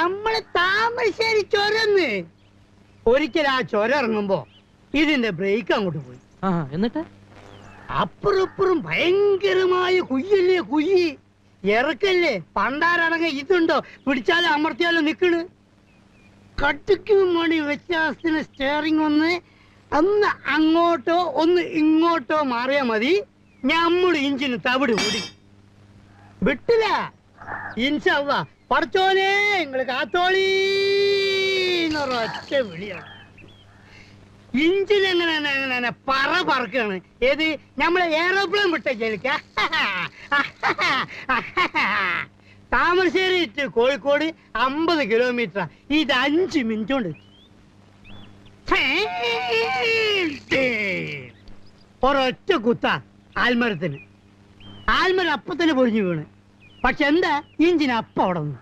നമ്മള് താമരശ്ശേരി ചൊരന്ന് ഒരിക്കൽ ആ ചൊര ഇറങ്ങുമ്പോ ഇതിന്റെ ബ്രേക്ക് അങ്ങോട്ട് പോയി. എന്നിട്ട് അപ്പുറപ്പുറം ഭയങ്കരമായ കുയ്യല്ലേ, കുയ്യി ഇറക്കല്ലേ. പണ്ടാരടങ്ങ ഇതുണ്ടോ, പിടിച്ചാലും അമർത്തിയാലും നിക്കണ്. കട്ടിക്കും മണി വ്യത്യാസത്തിന് സ്റ്റിയറിംഗ് ഒന്ന് അങ്ങോട്ടോ ഒന്ന് ഇങ്ങോട്ടോ മാറിയാ മതി, ഞമ്മള് ഇഞ്ചിന് തവിട് കൂടി വിട്ടില്ല. ഇൻഷാ അല്ലാഹ് പടച്ചോനെ നിങ്ങള് കാത്തോളീന്നൊരൊറ്റ വിളിയാണ്. ഇഞ്ചിൻ എങ്ങനെ പറക്കാണ്. ഏത് നമ്മളെ എയറോപ്ലെയിൻ വിട്ട ജലിക്ക. Thamarassery to Kozhikode 50 kilometre. ഇത് 5 മിനിറ്റ് കൊണ്ട് ഒരൊറ്റ കുത്ത ആൽമരത്തിന്. ആൽമരം അപ്പത്തന്നെ പൊഴിഞ്ഞു വീണ്. പക്ഷെ എന്താ, ഇഞ്ചിന് അപ്പം അവിടെ നിന്ന്.